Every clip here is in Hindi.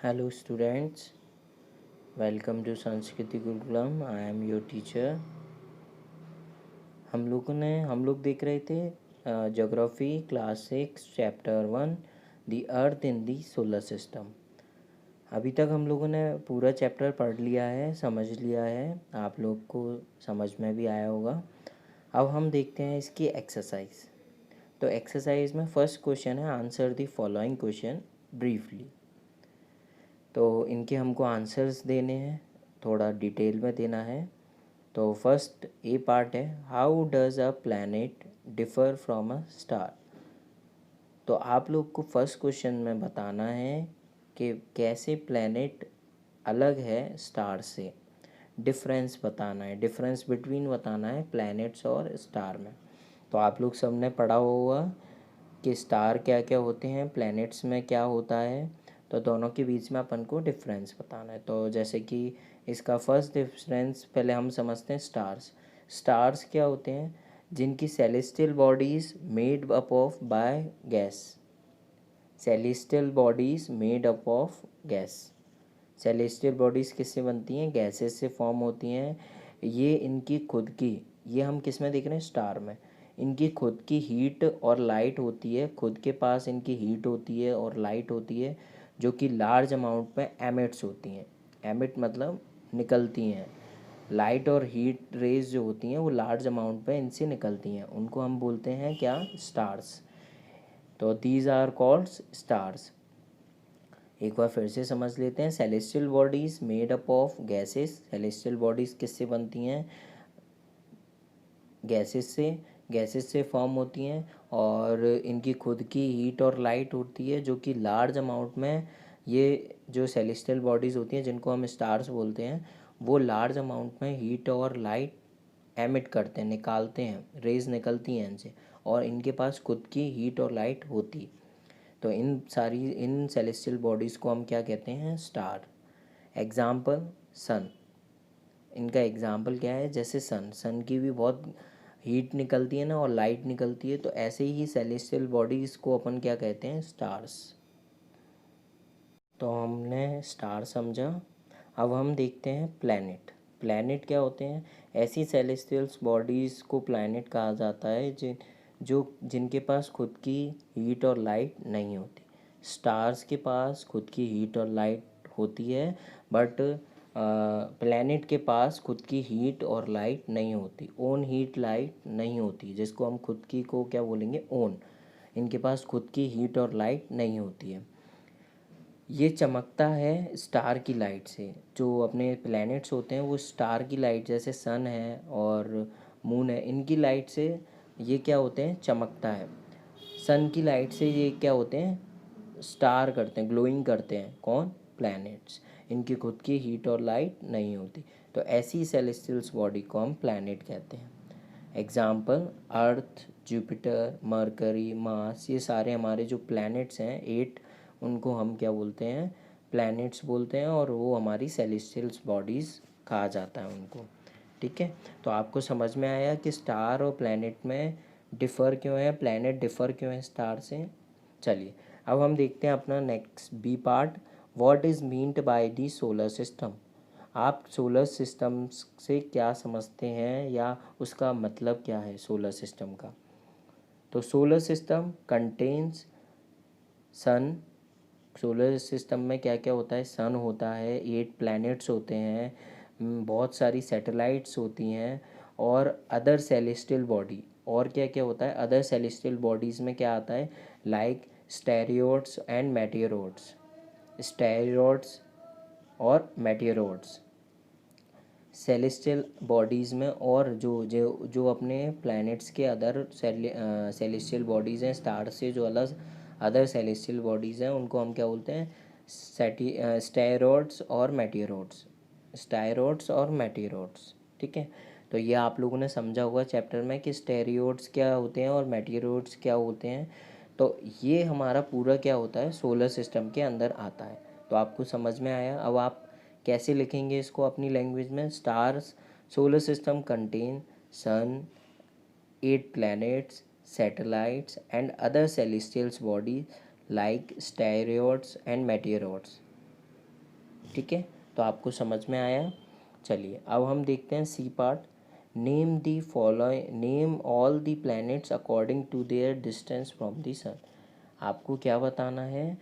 Hello students, welcome to संस्कृति Gurukulam. I am your teacher. हम लोग देख रहे थे geography class 6 chapter 1 the earth in the solar system. अभी तक हम लोगों ने पूरा चैप्टर पढ़ लिया है, समझ लिया है, आप लोग को समझ में भी आया होगा. अब हम देखते हैं इसकी एक्सरसाइज. तो एक्सरसाइज में फर्स्ट क्वेश्चन है answer the following question briefly. तो इनके हमको आंसर्स देने हैं, थोड़ा डिटेल में देना है. तो फर्स्ट ए पार्ट है, how does a planet differ from a star. तो आप लोग को फर्स्ट क्वेश्चन में बताना है कि कैसे प्लैनेट अलग है स्टार से. डिफरेंस बताना है, डिफरेंस बिटवीन बताना है प्लैनेट्स और स्टार में. तो आप लोग सब ने पढ़ा होगा कि स्टार क्या क्या होते हैं, प्लैनेट्स में क्या होता है. तो दोनों के बीच में अपन को डिफरेंस बताना है. तो जैसे कि इसका फर्स्ट डिफरेंस पहले हम समझते हैं स्टार्स. स्टार्स क्या होते हैं, जिनकी celestial bodies made up of by gas. Celestial bodies made up of gas. Celestial bodies किससे बनती हैं, गैसेस से फॉर्म होती हैं. ये इनकी खुद की, ये हम किस में देख रहे हैं, स्टार में. इनकी खुद की हीट और लाइट होती है, खुद के पास इनकी हीट होती है और लाइट होती है, जो कि लार्ज अमाउंट में एमिट्स होती हैं. एमिट मतलब निकलती हैं. लाइट और हीट रेज जो होती हैं वो लार्ज अमाउंट में इनसे निकलती हैं, उनको हम बोलते हैं क्या, स्टार्स. तो दीज आर कॉल्ड स्टार्स. एक बार फिर से समझ लेते हैं. Celestial bodies made up of gases. Celestial bodies किससे बनती हैं, गैसेस से. गैसेस से फॉर्म होती हैं और इनकी खुद की हीट और लाइट होती है, जो कि लार्ज अमाउंट में, ये जो सेलेस्टियल बॉडीज़ होती हैं जिनको हम स्टार्स बोलते हैं, वो लार्ज अमाउंट में हीट और लाइट एमिट करते हैं, निकालते हैं, रेज निकलती हैं इनसे, और इनके पास खुद की हीट और लाइट होती. तो इन सेलेस्टियल बॉडीज़ को हम क्या कहते हैं, स्टार. एग्ज़ाम्पल सन. इनका एग्ज़ाम्पल क्या है, जैसे सन. सन की भी बहुत हीट निकलती है ना और लाइट निकलती है, तो ऐसे ही सेलेस्टियल बॉडीज़ को अपन क्या कहते हैं, स्टार्स. तो हमने स्टार समझा. अब हम देखते हैं प्लैनेट. प्लैनेट क्या होते हैं, ऐसी सेलेस्टियल्स बॉडीज़ को प्लैनेट कहा जाता है जिनके पास खुद की हीट और लाइट नहीं होती. स्टार्स के पास खुद की हीट और लाइट होती है, बट प्लैनेट के पास खुद की हीट और लाइट नहीं होती, ओन हीट लाइट नहीं होती, जिसको हम खुद की को क्या बोलेंगे, ओन. इनके पास खुद की हीट और लाइट नहीं होती है. ये चमकता है स्टार की लाइट से. जो अपने प्लैनेट्स होते हैं वो स्टार की लाइट, जैसे सन है और मून है, इनकी लाइट से ये क्या होते हैं, चमकता है. सन की लाइट से ये क्या होते हैं, स्टार करते हैं, ग्लोइंग करते हैं. कौन, प्लैनेट्स. इनकी खुद की हीट और लाइट नहीं होती. तो ऐसी सेलेस्टियल्स बॉडी को हम प्लैनेट कहते हैं. एग्जाम्पल अर्थ, जुपिटर, मरकरी, मार्स, ये सारे हमारे जो प्लैनेट्स हैं 8, उनको हम क्या बोलते हैं, प्लैनेट्स बोलते हैं, और वो हमारी सेलेस्टियल्स बॉडीज़ कहा जाता है उनको. ठीक है. तो आपको समझ में आया कि स्टार और प्लैनेट में डिफ़र क्यों है, प्लैनेट डिफ़र क्यों है स्टार से. चलिए अब हम देखते हैं अपना next B part, what is meant by the solar system. आप सोलर सिस्टम से क्या समझते हैं या उसका मतलब क्या है सोलर सिस्टम का. तो सोलर सिस्टम कंटेन्स सन. सोलर सिस्टम में क्या क्या होता है, सन होता है, 8 प्लैनेट्स होते हैं, बहुत सारी सैटेलाइट्स होती हैं, और अदर सेलेस्टियल बॉडी. और क्या क्या होता है, अदर सेलेस्टियल बॉडीज़ में क्या आता है, लाइक स्टेरियोड्स एंड मेटियोरोड्स. स्टेरियोड्स और मेटियोरोड्स सेलेस्टियल बॉडीज़ में, और जो जो जो अपने प्लैनेट्स के अदर सेलेस्टियल बॉडीज़ हैं, स्टार से जो अलग अदर सेलेस्टियल बॉडीज़ हैं, उनको हम क्या बोलते हैं, स्टेरोड्स और मेटियोरोड्स. स्टेरोड्स और मेटियोरोड्स. ठीक है. तो ये आप लोगों ने समझा होगा चैप्टर में कि स्टेरियोड्स क्या होते हैं और मेटियोरोड्स क्या होते हैं. तो ये हमारा पूरा क्या होता है, सोलर सिस्टम के अंदर आता है. तो आपको समझ में आया. अब आप कैसे लिखेंगे इसको अपनी लैंग्वेज में. Stars, solar system contain sun, 8 planets, satellites and other celestial bodies like steroids and meteoroids. ठीक है, तो आपको समझ में आया। चलिए अब हम देखते हैं C part. Name the following, name all the planets according to their distance from the sun. आपको क्या बताना है,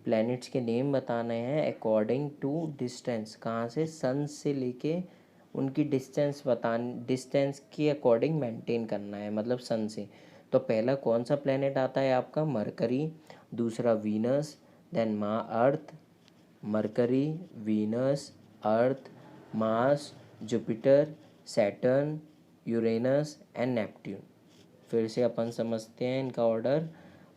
प्लैनेट्स के नेम बताने हैं अकॉर्डिंग टू डिस्टेंस, कहाँ से, सन से लेके उनकी डिस्टेंस डिस्टेंस के अकॉर्डिंग मेंटेन करना है, मतलब सन से। तो पहला कौन सा प्लैनेट आता है आपका, मरकरी, दूसरा Venus, then Earth, Mercury, Venus, Earth, Mars, Jupiter, Saturn, Uranus and Neptune. फिर से अपन समझते हैं इनका ऑर्डर।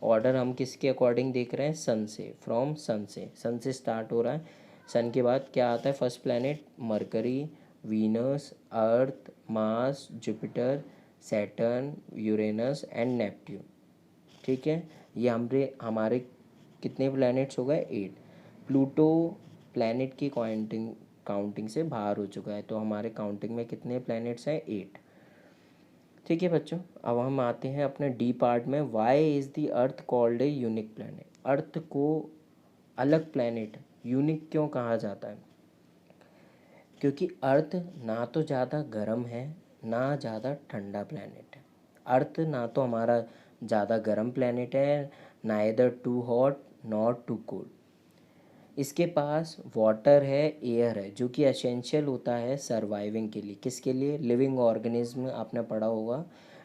ऑर्डर हम किसके अकॉर्डिंग देख रहे हैं, सन से, फ्रॉम सन से, सन से स्टार्ट हो रहा है। सन के बाद क्या आता है, first planet mercury, Venus, Earth, Mars, Jupiter, Saturn, Uranus and Neptune. ठीक है, ये हमारे कितने प्लैनेट्स हो गए, 8। प्लूटो प्लैनेट की काउंटिंग से बाहर हो चुका है, तो हमारे काउंटिंग में कितने प्लैनेट्स हैं, 8। ठीक है बच्चों, अब हम आते हैं अपने डी पार्ट में। Why is the earth called a unique planet. Earth को अलग प्लैनेट, यूनिक क्यों कहा जाता है, क्योंकि अर्थ ना तो ज़्यादा गर्म है ना ज़्यादा ठंडा प्लैनेट है। अर्थ ना तो हमारा ज़्यादा गर्म प्लैनेट है, neither too hot not too cold. इसके पास वाटर है, एयर है, जो कि एसेंशियल होता है सर्वाइविंग के लिए। किसके लिए, लिविंग ऑर्गेनिज्म, आपने पढ़ा होगा।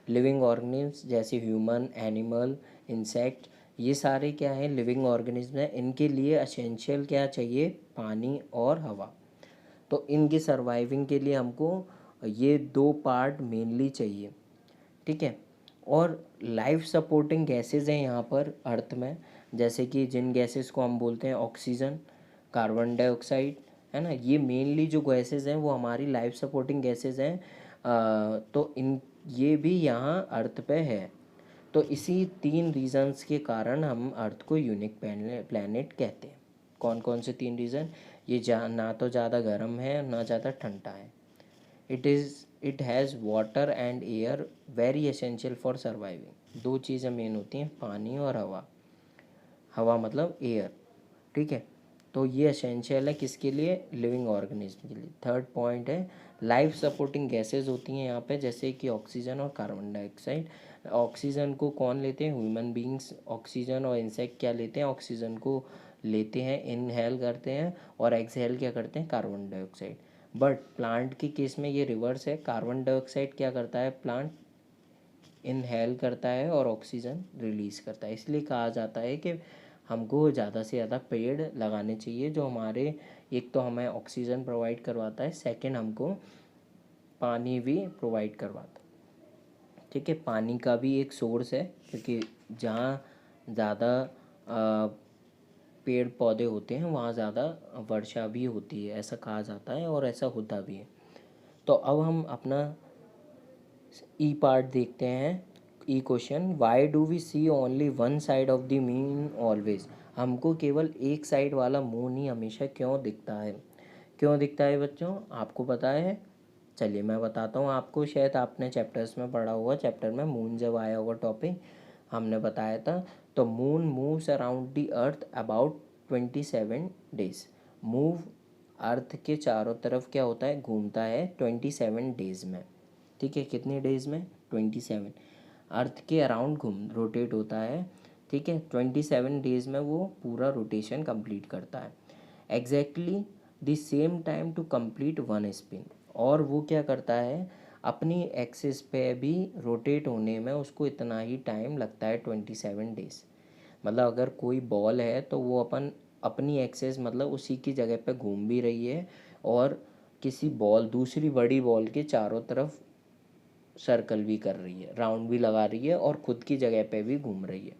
लिविंग ऑर्गेनिज्म जैसे ह्यूमन, एनिमल, इंसेक्ट, ये सारे क्या हैं, लिविंग ऑर्गेनिज्म हैं। इनके लिए एसेंशियल क्या चाहिए, पानी और हवा। तो इनकी सर्वाइविंग के लिए हमको ये 2 पार्ट मेनली चाहिए। ठीक है, और लाइफ सपोर्टिंग गैसेज हैं यहाँ पर अर्थ में, जैसे कि जिन गैसेस को हम बोलते हैं ऑक्सीजन, कार्बन डाइऑक्साइड, है ना। ये मेनली जो गैसेज हैं वो हमारी लाइफ सपोर्टिंग गैसेज हैं। तो इन ये भी यहाँ अर्थ पे है। तो इसी 3 रीजंस के कारण हम अर्थ को यूनिक प्लैनेट कहते हैं। कौन कौन से 3 रीज़न, ये ना तो ज़्यादा गर्म है ना ज़्यादा ठंडा है। It has water and air very essential for surviving. 2 चीज़ें मेन होती हैं, पानी और हवा। हवा मतलब एयर। ठीक है, तो ये एसेंशियल है किसके लिए, लिविंग ऑर्गेनिज्म के लिए। थर्ड पॉइंट है लाइफ सपोर्टिंग गैसेज होती हैं यहाँ पे, जैसे कि ऑक्सीजन और कार्बन डाइऑक्साइड। ऑक्सीजन को कौन लेते हैं, ह्यूमन बींग्स ऑक्सीजन, और इंसेक्ट क्या लेते हैं, ऑक्सीजन को लेते हैं, इनहेल करते हैं, और एक्सहेल क्या करते हैं, कार्बन डाइऑक्साइड। बट प्लांट के केस में ये रिवर्स है, कार्बन डाइऑक्साइड क्या करता है, प्लांट इनहेल करता है और ऑक्सीजन रिलीज़ करता है। इसलिए कहा जाता है कि हमको ज़्यादा से ज़्यादा पेड़ लगाने चाहिए, जो हमारे एक तो हमें ऑक्सीजन प्रोवाइड करवाता है, सेकंड हमको पानी भी प्रोवाइड करवाता है। ठीक है, पानी का भी एक सोर्स है, क्योंकि जहाँ ज़्यादा पेड़ पौधे होते हैं वहाँ ज़्यादा वर्षा भी होती है, ऐसा कहा जाता है और ऐसा होता भी है। तो अब हम अपना ई पार्ट देखते हैं। E question, why do we see only one side of the moon always. हमको केवल एक साइड वाला मून ही हमेशा क्यों दिखता है, क्यों दिखता है बच्चों, आपको पता है। चलिए मैं बताता हूँ आपको, शायद आपने चैप्टर्स में पढ़ा होगा, चैप्टर में मून जब आया होगा टॉपिक हमने बताया था। तो moon moves around the earth about 27 days. Move earth के चारों तरफ क्या होता है, घूमता है 27 डेज में। ठीक है, कितने डेज में, 27। अर्थ के अराउंड रोटेट होता है। ठीक है, 27 डेज में वो पूरा रोटेशन कंप्लीट करता है। Exactly the same time to complete one spin. और वो क्या करता है, अपनी एक्सिस पे भी रोटेट होने में उसको इतना ही टाइम लगता है, 27 डेज। मतलब अगर कोई बॉल है तो वो अपनी एक्सेस मतलब उसी की जगह पे घूम भी रही है, और किसी बॉल, दूसरी बड़ी बॉल के चारों तरफ सर्कल भी कर रही है, राउंड भी लगा रही है, और ख़ुद की जगह पे भी घूम रही है।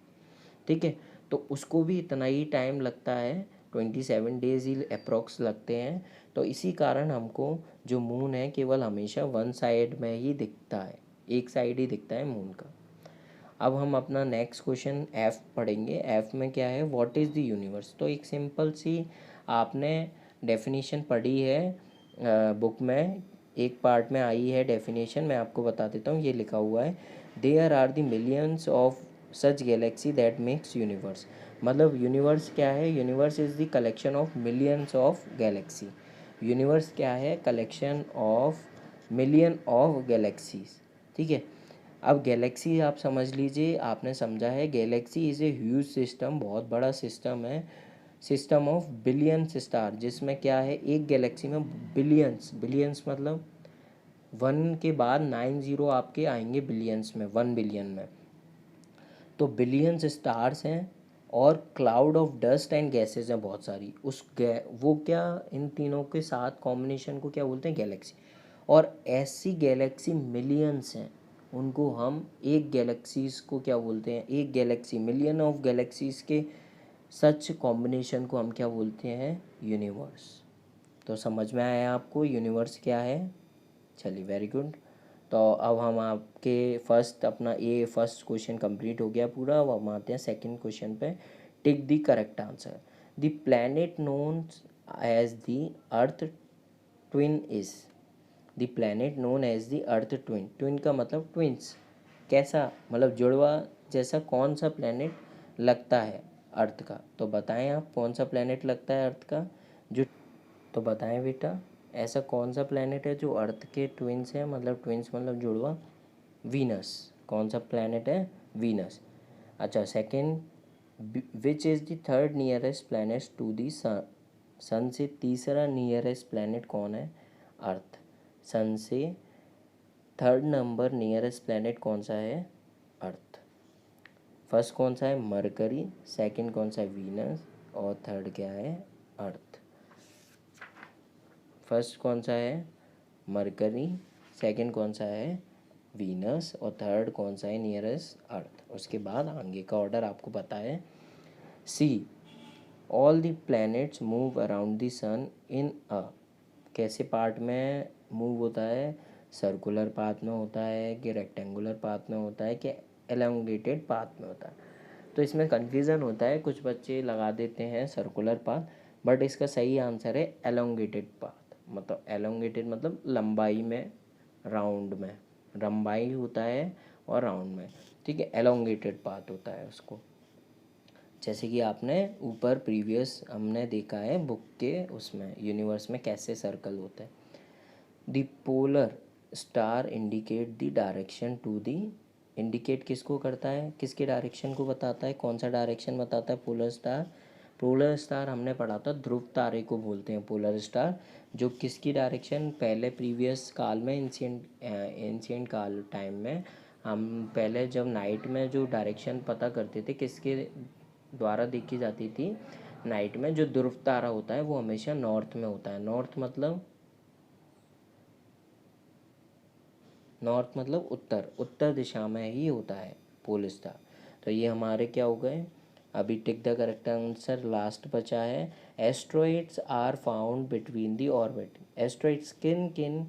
ठीक है, तो उसको भी इतना ही टाइम लगता है, 27 डेज ही अप्रोक्स लगते हैं। तो इसी कारण हमको जो मून है केवल हमेशा वन साइड में ही दिखता है, एक साइड ही दिखता है मून का। अब हम अपना नेक्स्ट क्वेश्चन एफ पढ़ेंगे। एफ में क्या है, व्हाट इज़ द यूनिवर्स। तो एक सिंपल सी आपने डेफिनेशन पढ़ी है बुक में, एक पार्ट में आई है डेफिनेशन, मैं आपको बता देता हूँ। ये लिखा हुआ है, there are the millions of such galaxy that makes universe. मतलब यूनिवर्स क्या है, universe is the collection of millions of galaxy. Universe क्या है, collection of million of galaxies, ठीक है। अब गैलेक्सी आप समझ लीजिए, आपने समझा है Galaxy is a huge system, बहुत बड़ा सिस्टम है, सिस्टम ऑफ बिलियंस स्टार, जिसमें क्या है एक गैलेक्सी में बिलियंस, बिलियंस मतलब 1 के बाद 9 ज़ीरो आपके आएंगे बिलियंस में, 1 बिलियन में, तो बिलियंस स्टार्स हैं और cloud of dust and gases हैं बहुत सारी, वो क्या, इन तीनों के साथ कॉम्बिनेशन को क्या बोलते हैं, गैलेक्सी। और ऐसी गैलेक्सी मिलियंस हैं, उनको हम एक गैलेक्सीज को क्या बोलते हैं, एक गैलेक्सी, मिलियन ऑफ गैलेक्सीज के सच कॉम्बिनेशन को हम क्या बोलते हैं, यूनिवर्स। तो समझ में आया आपको यूनिवर्स क्या है। चलिए वेरी गुड। तो अब हम आपके अपना ये फर्स्ट क्वेश्चन कंप्लीट हो गया पूरा। अब हम आते हैं सेकंड क्वेश्चन पे। Tick the correct answer. The planet known as the Earth twin is. The planet known as the Earth twin, twin का मतलब ट्विंस, कैसा मतलब जुड़वा जैसा कौन सा प्लैनेट लगता है अर्थ का, तो बताएं आप कौन सा प्लैनेट लगता है अर्थ का जो, तो बताएं बेटा ऐसा कौन सा प्लैनेट है जो अर्थ के ट्विंस है, मतलब ट्विंस मतलब जुड़वा। वीनस, कौन सा प्लैनेट है, वीनस। अच्छा second, which is the third nearest planet to the sun, sun से तीसरा नियरेस्ट प्लैनेट कौन है, अर्थ। सन से थर्ड नंबर नियरेस्ट प्लैनेट कौन सा है, अर्थ। फर्स्ट कौन सा है, मरकरी, सेकंड कौन सा है, वीनस, और थर्ड क्या है, अर्थ। फर्स्ट कौन सा है, मरकरी, सेकंड कौन सा है, वीनस, और थर्ड कौन सा है, नियरेस्ट अर्थ। उसके बाद आगे का ऑर्डर आपको पता है। C all the planets move around the sun in a, कैसे पार्ट में मूव होता है, सर्कुलर पाथ में होता है कि रेक्टेंगुलर पाथ में होता है कि एलोंगेटेड पाथ में होता है। तो इसमें कन्फ्यूज़न होता है, कुछ बच्चे लगा देते हैं सर्कुलर पाथ, बट इसका सही आंसर है एलोंगेटेड पाथ। मतलब एलोंगेटेड मतलब लंबाई में, राउंड में, लंबाई होता है और राउंड में, ठीक है, एलोंगेटेड पाथ होता है उसको। जैसे कि आपने ऊपर प्रीवियस हमने देखा है बुक के उसमें, यूनिवर्स में कैसे सर्कल होता है। The polar star indicate the direction to the, indicate किसको करता है, किसके डायरेक्शन को बताता है, कौन सा डायरेक्शन बताता है पोलर स्टार। पोलर स्टार हमने पढ़ा था ध्रुव तारे को बोलते हैं पोलर स्टार, जो किसकी डायरेक्शन, पहले प्रीवियस काल में, एंशिएंट काल टाइम में, हम पहले जब नाइट में जो डायरेक्शन पता करते थे किसके द्वारा देखी जाती थी, नाइट में जो ध्रुव तारा होता है वो हमेशा नॉर्थ में होता है। नॉर्थ मतलब उत्तर, उत्तर दिशा में ही होता है पोल स्टार। तो ये हमारे क्या हो गए, अभी tick the correct answer last बचा है। Asteroids are found between the orbit, asteroids किन किन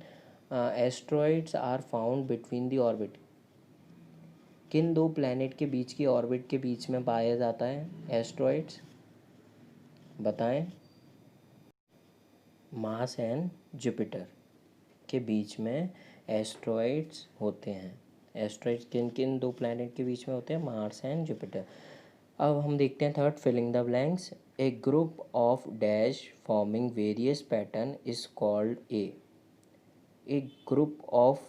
asteroids are found between the orbit, किन दो प्लैनेट के बीच की ऑर्बिट के बीच में पाया जाता है एस्ट्रॉइड्स, बताएं। मार्स एंड जुपिटर के बीच में एस्ट्रॉइड्स होते हैं। एस्ट्रॉइड्स किन किन दो प्लैनेट के बीच में होते हैं, मार्स एंड जुपिटर। अब हम देखते हैं third, filling the blanks. A group of dash forming various pattern is called a group of,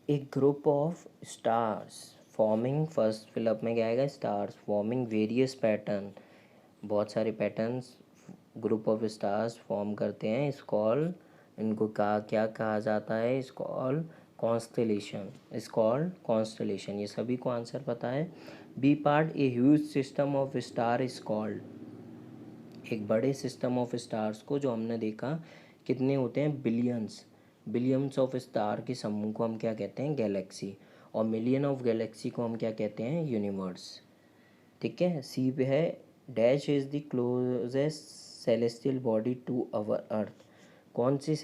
a group of stars forming, first fill up में क्या आएगा, स्टार्स फॉर्मिंग वेरियस पैटर्न, बहुत सारे patterns group of stars form करते हैं, इस कॉल, इनको क्या कहा जाता है, is call constellation, is called constellation. ये सभी को आंसर पता है। B part, a huge system of star is called, एक बड़े सिस्टम ऑफ स्टार्स को जो हमने देखा कितने होते हैं, बिलियंस, बिलियंस ऑफ स्टार के समूह को हम क्या कहते हैं, गैलेक्सी, और मिलियन ऑफ गैलेक्सी को हम क्या कहते हैं, यूनिवर्स, ठीक है। सी पे है, dash is the closest celestial body to our earth, कौन सी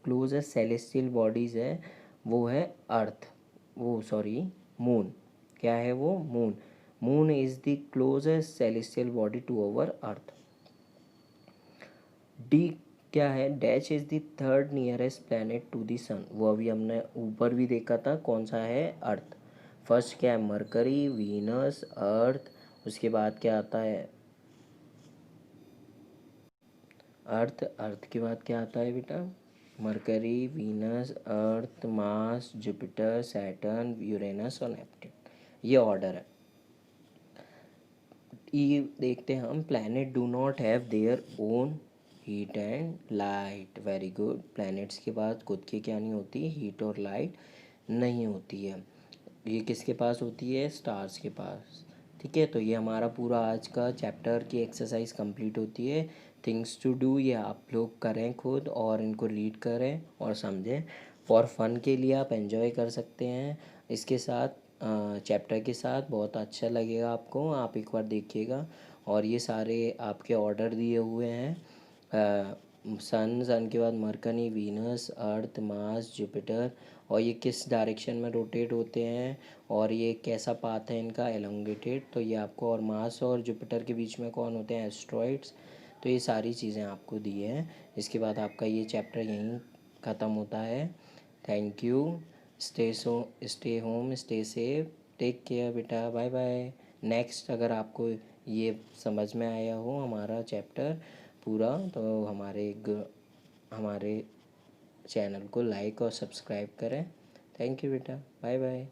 क्लोजेस्ट सेलेस्टियल बॉडीज है, वो है अर्थ, वो सॉरी मून, क्या है वो, moon, moon is the closest celestial body to our earth. D क्या है, dash is the third nearest planet to the sun, वो अभी हमने ऊपर भी देखा था कौन सा है, अर्थ। फर्स्ट क्या है, मरकरी, वीनस, अर्थ। उसके बाद क्या आता है, अर्थ। अर्थ के बाद क्या आता है बेटा, mercury, Venus, Earth, Mars, Jupiter, Saturn, Uranus और नेपट्टून। ये ऑर्डर है। ये देखते हैं हम, planet do not have their own heat and light. Very good. Planets के बाद खुद की क्या नहीं होती, हीट और लाइट नहीं होती है। ये किसके पास होती है, स्टार्स के पास। ठीक है, तो ये हमारा पूरा आज का चैप्टर की एक्सरसाइज कंप्लीट होती है। थिंग्स टू डू ये आप लोग करें खुद और इनको रीड करें और समझें। फॉर फन के लिए आप एंजॉय कर सकते हैं इसके साथ, चैप्टर के साथ बहुत अच्छा लगेगा आपको, आप एक बार देखिएगा। और ये सारे आपके ऑर्डर दिए हुए हैं, सन, सन के बाद mercury, Venus, Earth, Mars, Jupiter, और ये किस डायरेक्शन में रोटेट होते हैं और ये कैसा पाथ है इनका, एलोंगेटेड। तो ये आपको, और मार्स और जुपिटर के बीच में कौन होते हैं, एस्ट्रॉइड्स। तो ये सारी चीज़ें आपको दी हैं। इसके बाद आपका ये चैप्टर यहीं ख़त्म होता है। Thank you. Stay home, stay safe, take care बेटा, बाय बाय। नेक्स्ट अगर आपको ये समझ में आया हो हमारा चैप्टर पूरा, तो हमारे चैनल को लाइक और सब्सक्राइब करें। थैंक यू बेटा, बाय बाय।